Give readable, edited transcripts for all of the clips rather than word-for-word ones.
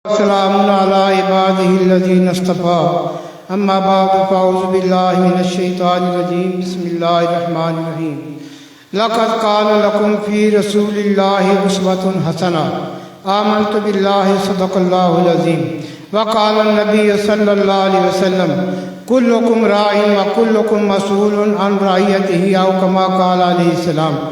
سلام علی عبادہ الذین اصطفى اما بعد فاعوذ باللہ من الشیطان الرجیم بسم اللہ الرحمن الرحیم لقد کان لکم فی رسول اللہ اسوۃ حسنہ آمنت باللہ صدق اللہ العظیم وقال النبی صلی اللہ علیہ وسلم کلکم راع وکلکم مسئول عن رعیتہ او کما قال علیہ السلام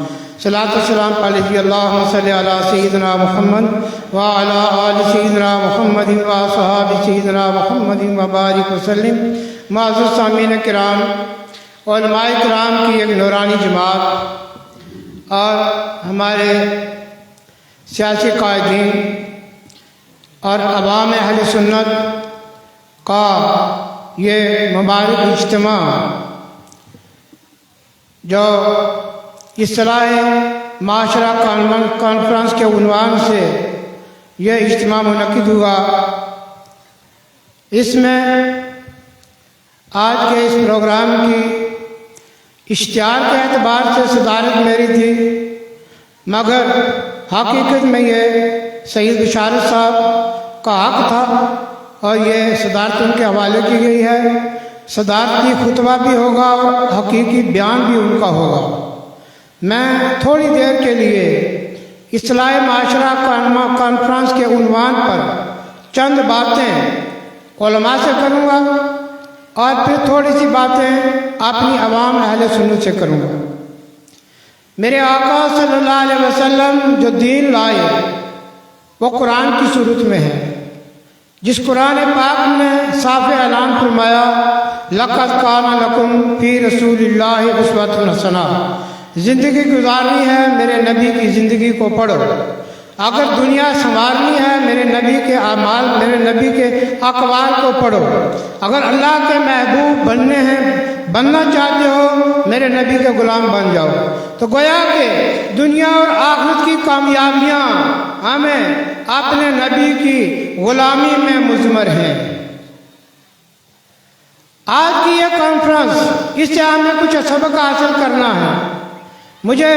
صلاۃ والسلام علیہ اللہم صلی علی سیدنا محمد وعلی آل سیدنا محمد واصحاب سیدنا محمد وبارک وسلم۔ معزز سامعین کرام، علماء کرام کی ایک نورانی جماعت اور ہمارے سیاسی قائدین اور عوام اہل سنت کا یہ مبارک اجتماع جو اصلاح معاشرہ کانفرنس کے عنوان سے یہ اجتماع منعقد ہوا، اس میں آج کے اس پروگرام کی اشتہار کے اعتبار سے صدارت میری تھی، مگر حقیقت میں یہ سید بشارت صاحب کا حق تھا اور یہ صدارت ان کے حوالے کی گئی ہے۔ صدارتی خطبہ بھی ہوگا اور حقیقی بیان بھی ان کا ہوگا۔ میں تھوڑی دیر کے لیے اصلاح معاشرہ کانفرنس کے عنوان پر چند باتیں علماء سے کروں گا اور پھر تھوڑی سی باتیں اپنی عوام اہل سنت سے کروں گا۔ میرے آقا صلی اللہ علیہ وسلم جو دین لائے وہ قرآن کی صورت میں ہے، جس قرآن پاک نے صاف اعلان فرمایا لقد کان لکم فی رسول اللہ اسوۃ حسنہ۔ زندگی گزارنی ہے میرے نبی کی زندگی کو پڑھو، اگر دنیا سنوارنی ہے میرے نبی کے اعمال، میرے نبی کے اقوال کو پڑھو، اگر اللہ کے محبوب بننا چاہتے ہو میرے نبی کے غلام بن جاؤ۔ تو گویا کہ دنیا اور آخرت کی کامیابیاں ہمیں اپنے نبی کی غلامی میں مضمر ہیں۔ آج کی یہ کانفرنس، اس سے ہمیں کچھ سبق حاصل کرنا ہے۔ مجھے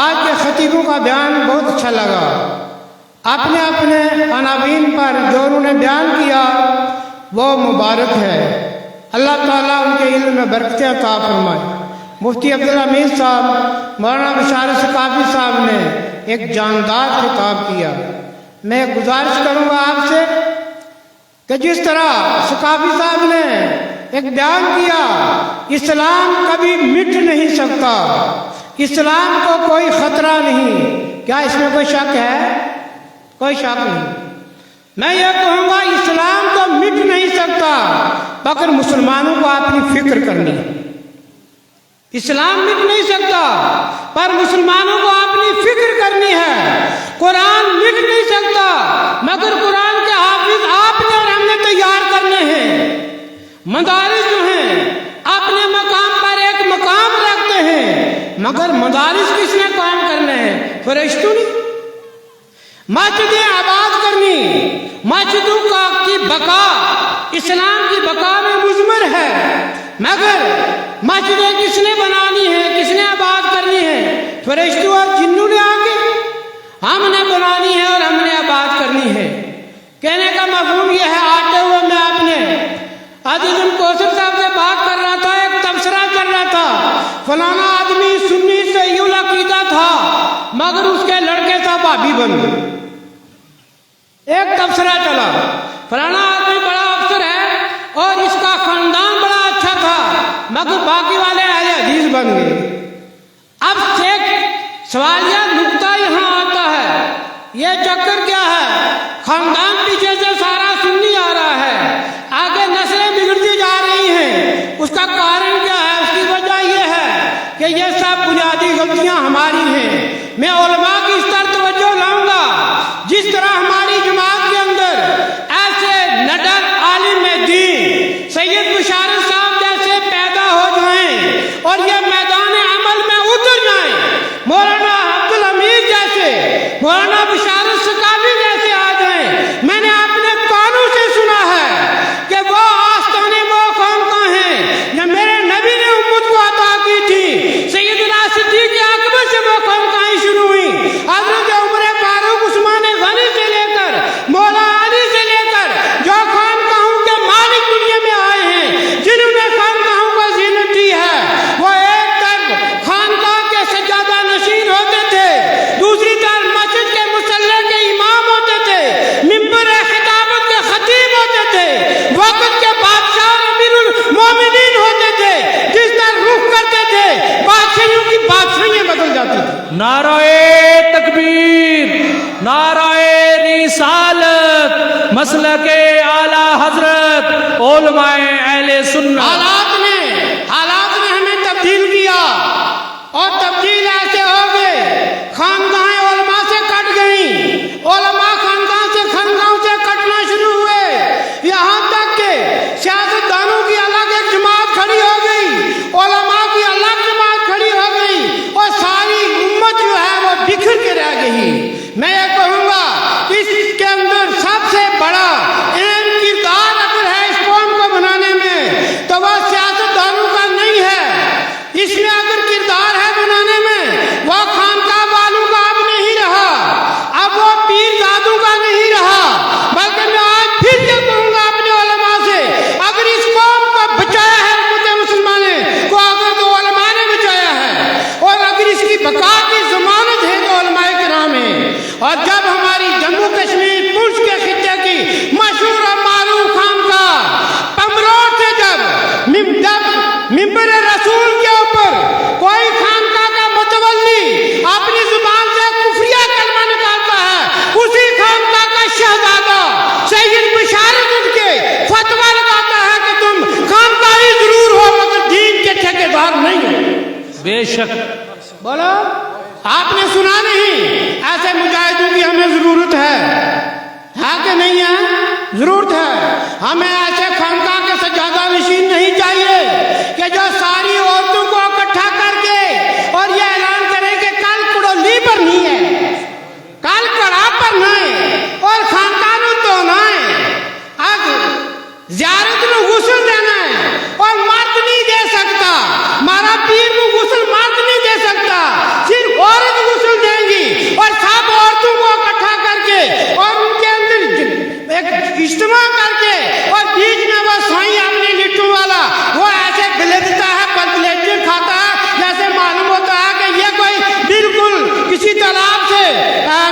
آج کے خطیبوں کا بیان بہت اچھا لگا، اپنے اپنے عناوین پر جو انہوں نے بیان کیا وہ مبارک ہے۔ اللہ تعالیٰ ان کے علم میں برکتیں عطا فرمائے۔ مفتی عبدالحمید صاحب، مولانا بشارت ثقافی صاحب نے ایک جاندار خطاب کیا۔ میں گزارش کروں گا آپ سے کہ جس طرح ثقافی صاحب نے ایک بیان کیا، اسلام کبھی مٹ نہیں سکتا، اسلام کو کوئی خطرہ نہیں، کیا اس میں کوئی شک ہے؟ کوئی شک نہیں۔ میں یہ کہوں گا اسلام تو مٹ نہیں سکتا، مگر مسلمانوں کو اپنی فکر کرنی ہے۔ اسلام مٹ نہیں سکتا پر مسلمانوں کو اپنی فکر کرنی ہے۔ قرآن مٹ نہیں سکتا مگر قرآن کے حافظ آپ نے اور ہم نے تیار کرنے ہیں۔ مدارس جو ہیں اپنے مقام پر ایک مقام رکھتے ہیں، مگر مدارس کس نے قائم کرنے ہیں؟ فرشتوں نے۔ مسجدیں آباد کرنی، مسجدوں کی بقا اسلام کی بقا میں مضمر ہے، مگر مسجدیں کس نے بنانی ہے، کس نے آباد کرنی ہے؟ فرشتوں اور جنوں نے آگے ہم نے بنانی ہے اور ہم نے آباد کرنی ہے۔ کہنے کا مفہوم یہ ہے، آتے ہوئے میں آپ نے عزیز کوثر صاحب سے بات کر رہا تھا، ایک تبصرہ کر رہا تھا، فلانا آدمی سنی سے یوں عقیدہ تھا مگر اس کے لڑکے تھا بھابی بن گئے۔ ایک تبصرہ چلا، فلانا آدمی بڑا افسر ہے اور اس کا خاندان بڑا اچھا تھا مگر باقی والے اہل حدیث بن گئے۔ اب ایک سوالیہ نقطہ یہاں آتا ہے، یہ چکر کیا ہے؟ خاندان پیچھے سے سارا سنی آ رہا ہے، آگے نسلیں بگڑتی جا رہی ہیں، اس کا کارن کیا ہے؟ اس کی وجہ یہ ہے کہ یہ سب بنیادی غلطیاں ہماری ہیں۔ میں علماء کی اس طرح توجہ لاؤں گا، جس طرح ہماری جماعت کے اندر ایسے نڈر عالم دین سید بشارت صاحب جیسے پیدا ہو جائیں اور یہ میدان عمل میں اتر جائیں، مولانا عبدالحمید جیسے، مولانا بشارت ثقافی جیسے آ جائیں۔ میں نے اپنے کانوں سے سنا ہے کہ وہ آستانے وہ قوم کا ہیں جو میرے نبی نے امت کو عطا کی تھی۔ سیدنا صدیق اکبر سے وہ قوم کہیں شروع ہوئی، مسلک اعلی حضرت علماء اہل سنت. حالات نے ہمیں تبدیل کیا اور تبدیل ایسے ہو گئے خاندانیں علماء سے کٹ گئیں، علماء خاندان سے خانقاہوں سے کٹنا شروع ہوئے، یہاں تک کہ سیاستدانوں کی الگ ایک جماعت کھڑی ہو گئی، علماء کی الگ جماعت کھڑی ہو گئی اور ساری امت جو ہے وہ بکھر کے رہ گئی. میں یہ کہوں گا اس کے اندر سب سے بڑا اہم کردار اگر ہے اس قوم کو بنانے میں تو وہ سیاستدانوں کا نہیں ہے. اس میں اگر کردار ہے بنانے میں وہ خانقاہ والوں کا اب نہیں رہا، اب وہ پیر دادوں کا نہیں رہا، بلکہ میں آج پھر سے کہوں گا اپنے علماء سے اگر اس قوم کو بچایا ہے امت مسلمانوں کو، اگر تو علماء نے بچایا ہے اور اگر اس کی بقا کی ضمانت ہے تو علماء کرام ہیں. اور جب ہماری جموں کشمیر پنچ کے خطے کی مشہور اور معروف خانقاہ پمروڑ سے جب ممبر رسول کے اوپر کوئی خانقاہ کا متولی اپنی زبان سے کفریہ کلمہ نکالتا ہے، اسی خانقاہ کا شہزادہ سید بشارت اٹھ کے فتویٰ لگاتا ہے کہ تم خانقاہی ضرور ہو مگر دین کے ٹھیکیدار نہیں ہو. بے شک. بولو آپ نے سنا نہیں؟ ایسے مجاہدوں کی ہمیں ضرورت ہے کہ نہیں ہے؟ ضرورت ہے. ہمیں ایسے خانقاہ کے سجادہ نشین نہیں چاہیے کہ جو ساری عورتوں کو اکٹھا کر کے اور یہ اعلان کریں کہ کل کڑولی پر نہیں ہے، کل کڑا پر نہ ہے اور خانقاہ نو دھونا ہے، اب زیارت نو غسل دینا ہے اور مرد نہیں دے سکتا، مارا پیر نو غسل مرد نہیں دے سکتا، صرف عورت غسل دیں گی اور سب عورتوں کو اکٹھا کر کے اور ان کے اندر ایک اجتماع کر کے اور بیچ میں وہ سوئی اپنے لٹوں والا وہ ایسے بلدتا ہے پتلیٹر کھاتا ہے جیسے معلوم ہوتا ہے کہ یہ کوئی بالکل کسی تالاب سے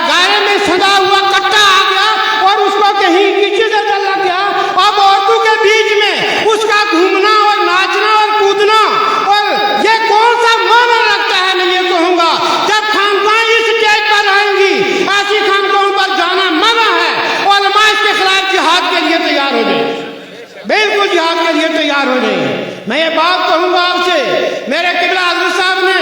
گارے میں سدا ہوا کٹا آ گیا اور اس کو کہیں کسی سے ڈر لگ گیا. اب عورتوں کے بیچ میں اس کا گھومنا اور ناچنا اور کودنا اور یہ کون سا معنی رکھتا ہے؟ میں یہ کہوں گا جب خانقاہیں اس اسٹیج پر آئیں گی ایسی خانقاہوں پر جانا منع ہے. علماء اس کے خلاف جہاد کے لیے تیار ہو جائیں، بالکل جہاد کے لیے تیار ہو جائیں. میں یہ بات کہوں گا آپ سے، میرے قبلہ حضرت صاحب نے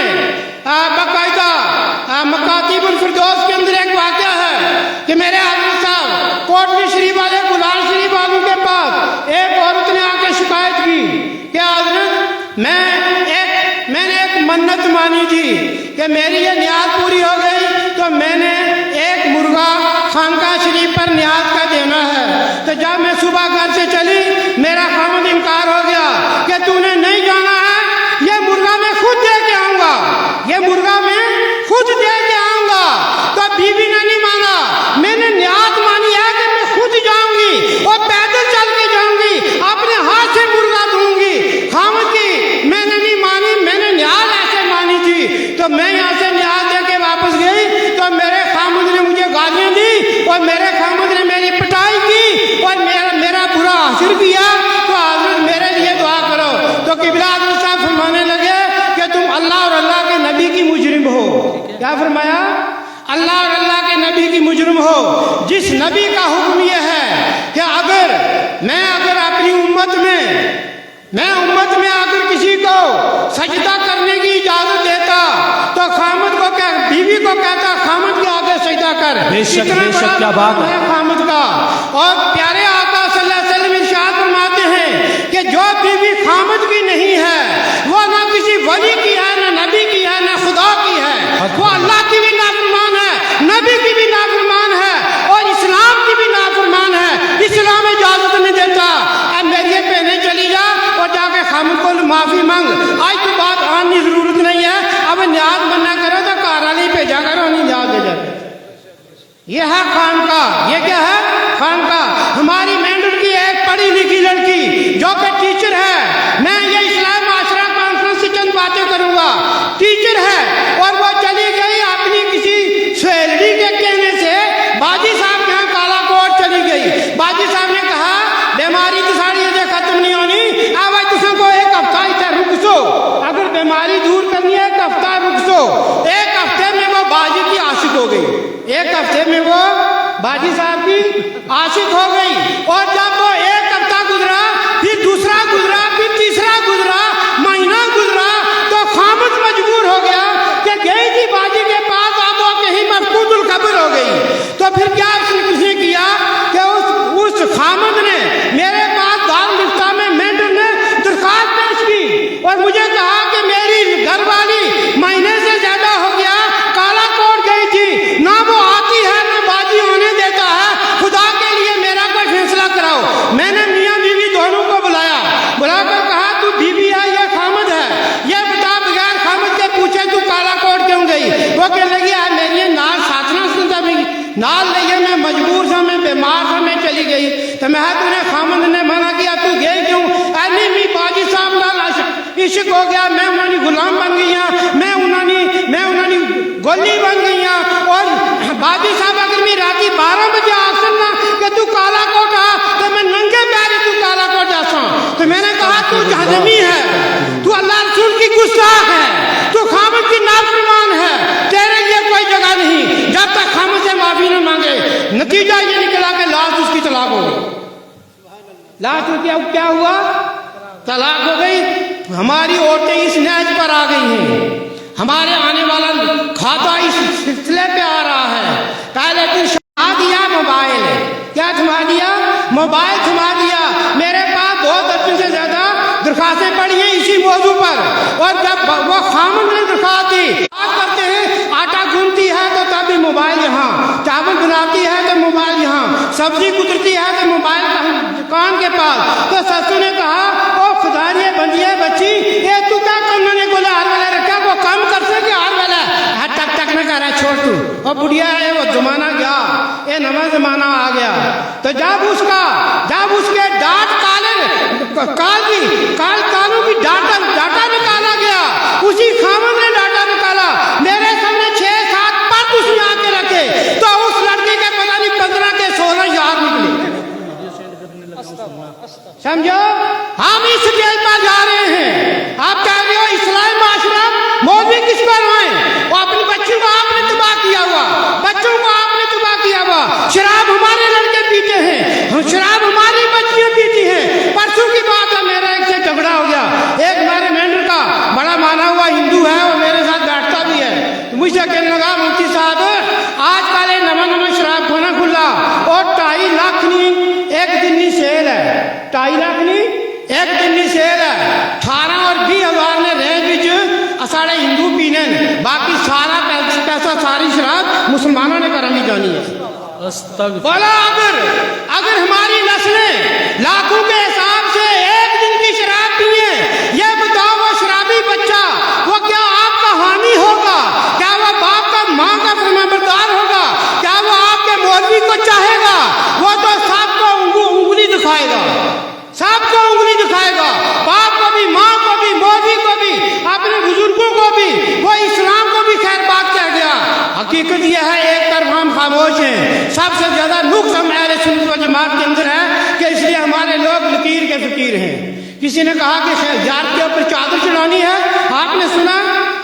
باقاعدہ مکاتب الفردوس کے اندر ایک واقعہ ہے کہ میرے حضرت صاحب کوٹلی شریف والے گلال شریف والوں کے پاس ایک عورت نے آ کے شکایت کی کہ حضرت میں نے ایک منت مانی تھی کہ میری یہ نیاز پوری ہو گئی تو میں نے ایک مرغا خانقاہ شریف پر نیاز کا دینا ہے. تو جب میں صبح گھر سے چلی میرا خامد انکار ہو گیا کہ تو نے نہیں جانا ہے، یہ مرغا میں خود دے کے آؤں گا، یہ مرغا میں خود دے کے آؤں گا. تو بیوی نے نہیں مانا، میں نے نیاز مانی ہے کہ میں خود جاؤں گی اور پیدل چل کے جاؤں گی، اپنے ہاتھ سے مرغا دوں گی. خامد کی میں نے نہیں مانی، میں نے نیاز ایسے مانی تھی. تو میں یہاں سے نیاز دے کے واپس گئی تو میرے خامد نے مجھے گالیاں دی اور میرے خامد نے میری پٹائی کی اور میرا برا حشر کیا. تو حضرت میرے لیے دعا کرو. تو قبلہ حضرت صاحب فرمانے لگے کہ تم اللہ اور اللہ کے نبی کی مجرم ہو. کیا فرمایا؟ اللہ اور اللہ کے نبی کی مجرم ہو. جس نبی کا حکم یہ ہے کہ اگر اپنی امت میں اگر کسی کو سجدہ کرنے کی اجازت دیتا تو خامد کو بیوی کو کہتا خامد کے آگے سجدہ کر. بے شک کیا بات ہے خامد کا. اور پیارے آقا صلی اللہ علیہ وسلم ارشاد فرماتے ہیں کہ جو بیوی خامد کی نہیں ہے وہ نہ کسی ولی کی ہے، نہ نبی کی ہے، نہ خدا کی ہے، وہ اللہ کی بھی نافرمان ہے، نبی کی بھی نافرمان ہے اور اسلام کی بھی نافرمان ہے. اسلام اجازت نہیں دیتا. اب میری یہ پہنے چلی جا اور جا کے خامد کو معافی مانگ. آج تو بات آنے کی ضرورت نہیں ہے، اب نیاز بننا کرو تو کار والی بھیجا کرو، نہیں نیاز دے جاتے. یہ ہے خانقاہ. یہ کیا ہے؟ خانقاہ. ہماری مینڈل کی ایک پڑھی لکھی لڑکی جو کہ ٹیچر ہے، میں یہ اسلام معاشرہ کانفرنس سے چند باتیں کروں گا. ٹیچر ہے اور وہ چلی گئی اپنی کسی سہیلی کے کہنے سے باجی صاحب کے یہاں کالا کوٹ چلی گئی. باجی صاحب نے کہا بیماری کی ساری یہ ختم نہیں ہونی، اب تم کو ایک ہفتہ ادھر رک سو، اگر بیماری دور کرنی ہے ایک ہفتہ رک سو. ایک ہفتے میں وہ باجی کی عاشق ہو گئی. ایک ہفتے میں وہ باجی صاحب کی عاشق ہو گئی. میں تُنے خامند نے منع کیا تو گئے کیوں؟ نہیں باجی صاحب نال عشق ہو گیا، میں انہوں نے غلام بن گئی ہوں، میں انہوں نے گولی بن گئی ہوں۔ اور باجی صاحب اگر میں راتی 12 بجے آسن نا کہ تو کالا کوٹ آ تو میں ننگے پیرے تو کالا کوٹ آساں، تو میں نے کہا تو جہنمی ہے، تو اللہ رسول کی گستاخ ہے، تو خامد کی نافرمان ہے، تیرے لیے کوئی جگہ نہیں جب تک خامد سے معافی نہ مانگے۔ نتیجہ یہ نکلا کہ لاش اس کی طلاق ہو گئی۔ لاش کیا ہوا؟ طلاق ہو گئی۔ ہماری عورتیں اس نہج پر آ گئی ہیں، ہمارے آنے والا کھاتا اس سلسلے پہ آ رہا ہے۔ پہلے دن تھما دیا موبائل، کیا تھما دیا؟ موبائل تھما دیا۔ میرے پاس 2 درجن سے زیادہ درخواستیں پڑی ہیں اسی موضوع پر، اور جب وہ خامن نے درخواست دی کرتے ہیں، آٹا گوندتی ہے تو تب بھی موبائل یہاں، چاول بناتی ہے تو موبائل یہاں، سبزی کترتی ہے تو موبائل کان کے پاس۔ تو سسو نے کہا او خدا نے بنجی ہے بچی یہ تو کیا کرنا نے گولا ہر والا رکھا وہ کام کر سکے ہر والا ٹک ٹک نہ کر رہا چھوڑ تو اور بڑھیا ہے وہ زمانہ گیا، یہ نواں زمانہ آ گیا۔ تو جب اس کے ڈاٹ کالوں کی ڈاٹا نکالا گیا، اسی خامد نے ڈاٹا نکالا، میرے سامنے 6-7 پت اس نے آ کے رکھے، تو اس لڑکی کے پتہ نہیں 15 کے 16 یاد نکلے۔ سمجھو ہم اس اسٹیج پر جا رہے ہیں، آپ کہہ رہے ہو اسلامی معاشرہ مولوی کس پر ہوئے؟ وہ اپنی بچوں کو آپ نے تباہ کیا ہوا، بچوں کو آپ نے تباہ کیا ہوا۔ شراب ہمارے لڑکے پیتے ہیں، شراب ہماری بچیاں پیتی ہیں۔ پرسوں کی بات ہے، میرا ایک سے جھگڑا ہو گیا، ایک میرے مینڈر کا بڑا مانا ہوا ہندو ہے، وہ میرے ساتھ بیٹھتا بھی ہے، مجھ سے کہنے لگا مفتی صاحب آج کل نواں شراب کھانا کھلا اور 2.5 لاکھ نہیں ایک دن کی سیل ہے، 2.5 لاکھ نہیں ایک دن کی سیل ہے، 18 اور 20 ہزار نے رینج ساڑے ہندو پینے، باقی سارا پیسہ ساری شراب مسلمانوں نے کرنی جانی ہے۔ بولا اگر ہماری نسلیں لاکھوں کے حساب سے ایک دن کی شراب پیے، یہ بتاؤ وہ شرابی بچہ وہ کیا آپ کا حامی ہوگا؟ کیا وہ باپ کا ماں کا فرمانبردار ہوگا؟ کیا وہ آپ کے مولوی کو چاہے گا؟ وہ تو سب کو انگلی دکھائے گا، سب کو انگلی دکھائے گا، باپ کو بھی، ماں کو بھی، مولوی کو بھی، اپنے بزرگوں کو بھی، وہ اسلام کو بھی خیر بات کہہ گیا۔ حقیقت یہ ہے ایک طرف ہم خاموش ہیں، سب سے زیادہ نقص ہم اہل سنت و جماعت کے اندر ہے کہ اس لیے ہمارے لوگ لکیر کے فقیر ہیں۔ کسی نے کہا کہ زیارت کے اوپر چادر چڑھانی ہے، آپ نے سنا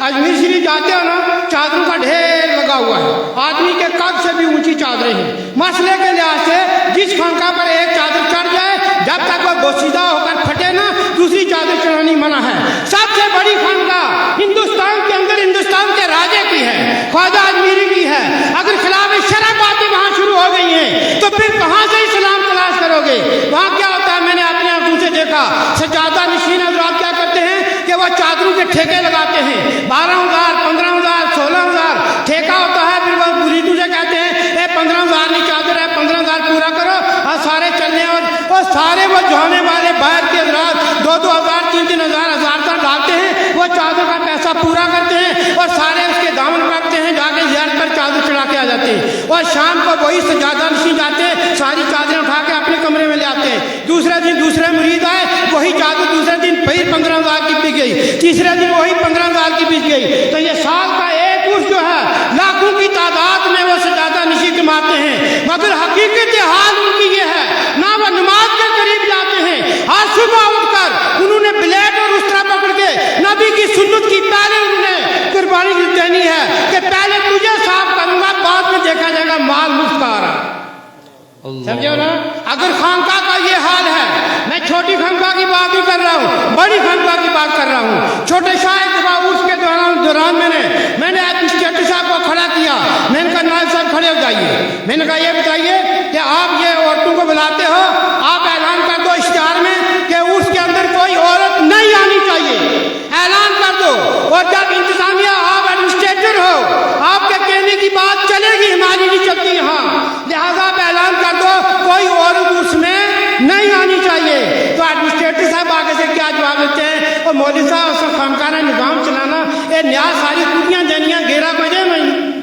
اجمیر شریف جاتے ہو نا چادروں کا ڈھیر لگا ہوا ہے، آدمی کے قد سے بھی اونچی چادریں ہیں۔ مسئلے کے لحاظ سے جس خانقاہ پر ایک چادر چڑھ جائے جب تک وہ بوسیدہ ہو کر پھٹے نا دوسری چادر چڑھانی منع ہے۔ سب سے بڑی خانقاہ ہندوستان کے اندر ہندوستان کے راجے کی ہے، خواجہ اجمیری کی ہے۔ اگر خلاف شرع باتیں وہاں شروع ہو گئی ہیں تو پھر کہاں سے اسلام تلاش کرو گے؟ وہاں کیا ہوتا ہے، میں نے اپنے آنکھوں سے دیکھا، سجادہ نشین حضرات کیا کرتے ہیں کہ وہ چادروں کے ٹھیکے لگاتے ہیں، 12,000 15,000 16,000 ٹھیکہ ہوتا ہے، پھر وہ مریدوں سے کہتے ہیں اے 15,000 کی چادر ہے 15,000 پورا کرو، اور سارے چلنے اور سارے وہ جانے والے باہر کے حضرات 2,000 3,000 تک ڈالتے ہیں، وہ چادر کا پیسہ پورا کرتے ہیں اور سارے اس کے دامن رکھتے ہیں، جا کے زیارت پر چادر چڑھا کے آ جاتے ہیں، اور شام کو وہی سجادہ نشین جاتے ہیں، ساری چادریں اٹھا کے اپنے کمرے میں لے آتے ہیں۔ دوسرے دن دوسرے مرید آئے، وہی چادر دوسرے دن پھر 15,000 کی بک گئی، تیسرے دن وہی 15,000 کی بک گئی۔ تو یہ سال کا ایک عرس جو ہے لاکھوں کی تعداد میں وہ سجادہ نشین کماتے ہیں، مگر حقیقت حال ان کی یہ ہے نہ وہ نماز کے قریب جاتے ہیں، ہر صبح اٹھ کر انہوں نے بلیڈ اور اس طرح پکڑ کے نبی کی سنت کی پہلے انہوں نے قربانی دینی ہے کہ پہلے تجھے صاف کروں گا، بعد میں دیکھا جائے گا مال مفت کا آ رہا۔ سمجھو نا، اگر خانقاہ کا یہ حال ہے، میں چھوٹی خانقاہ کی بات نہیں کر رہا ہوں، بڑی خانقاہ کی بات کر رہا ہوں۔ چھوٹے شاہ عرس کے دوران میں نے ایڈمنسٹریٹر صاحب کو کھڑا کیا، میں نے کہا نائب صاحب کھڑے ہو جائیے، میں نے کہا یہ بتائیے کہ آپ یہ عورتوں کو بلاتے ہو، آپ اعلان کر دو اشتہار میں کہ عرس کے اندر کوئی عورت نہیں آنی چاہیے، اعلان کر دو، اور جب انتظامیہ آپ ایڈمنسٹریٹر ہو آپ کے کہنے کی بات چلے گی، ہماری نہیں چلتی یہاں، لہذا آپ اعلان کر دو کوئی عورت عرس میں نہیں آنی چاہیے۔ تو ایڈمنسٹریٹر صاحب آگے سے کیا جواب دیتے ہیں، اور مولوی صاحب اس خانقاہ نے نظام چلانا، یہ نیا ساری کڑیاں دینیاں گیرا بجے نہیں۔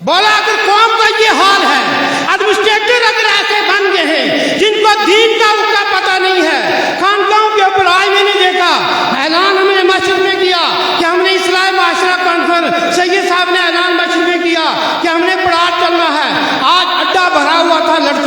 بولا اگر قوم کا یہ حال ہے، ایڈمنسٹریٹر اگر ایسے بن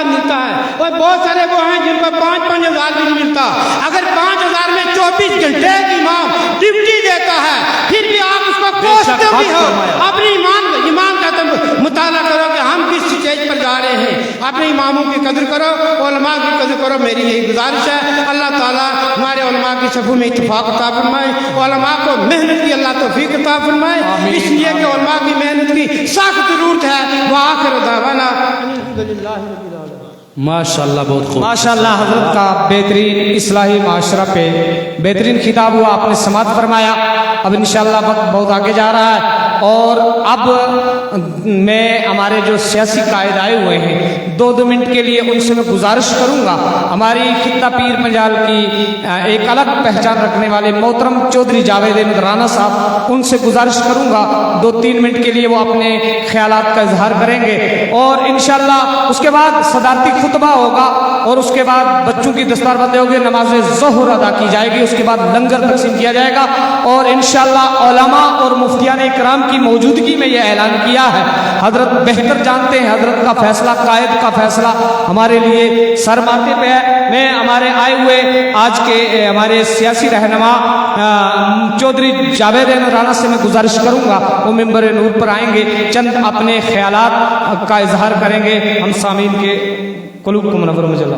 اعزاز ملتا ہے، اور بہت سارے وہ ہیں جن کو 5,000 بھی نہیں ملتا۔ اگر 5,000 میں 24 گھنٹے ایک امام ڈیوٹی دیتا ہے، پھر بھی آپ اس کو کوستے بھی ہو، اپنے ایمان کا تو مطالعہ کرو کہ ہم کس اسٹیج پر جا رہے ہیں۔ اپنے اماموں کی قدر کرو، علماء کی قدر کرو، میری یہی گزارش ہے۔ اللہ تعالیٰ ہمارے علماء کی صفوں میں اتفاق عطا فرمائے، علماء کو محنت کی اللہ توفیق عطا فرمائے، اس لیے کہ علماء کی محنت کی سخت ضرورت ہے۔ وآخر دعوانا الحمدللہ رب العالمین۔ ماشاءاللہ، بہت خوب۔ ماشاءاللہ حضرت کا بہترین اصلاحی معاشرہ پہ بہترین خطاب ہوا، آپ نے سماعت فرمایا۔ اب انشاءاللہ وقت بہت آگے جا رہا ہے، اور اب میں ہمارے جو سیاسی قائد آئے ہوئے ہیں 2 منٹ کے لیے ان سے میں گزارش کروں گا، ہماری خطہ پیر پنجال کی ایک الگ پہچان رکھنے والے محترم چودھری جاوید احمد رانا صاحب، ان سے گزارش کروں گا 2-3 منٹ کے لیے وہ اپنے خیالات کا اظہار کریں گے، اور انشاءاللہ اس کے بعد صدارتی خطبہ ہوگا، اور اس کے بعد بچوں کی دستار بندی ہوگی، نماز ظہر ادا کی جائے گی، اس کے بعد لنگر تقسیم کیا جائے گا، اور انشاءاللہ علماء اور مفتیان اکرام کی موجودگی میں یہ اعلان کیا ہے۔ حضرت بہتر جانتے ہیں حضرت کا فیصلہ، قائد کا فیصلہ ہمارے لیے سر ماتھے پہ ہے۔ میں ہمارے آئے ہوئے آج کے ہمارے سیاسی رہنما چودھری جاوید احمد رانا سے میں گزارش کروں گا وہ ممبر نور پر آئیں گے، چند اپنے خیالات کا اظہار کریں گے۔ ہم سامعین کے قلوب کو منور مجلہ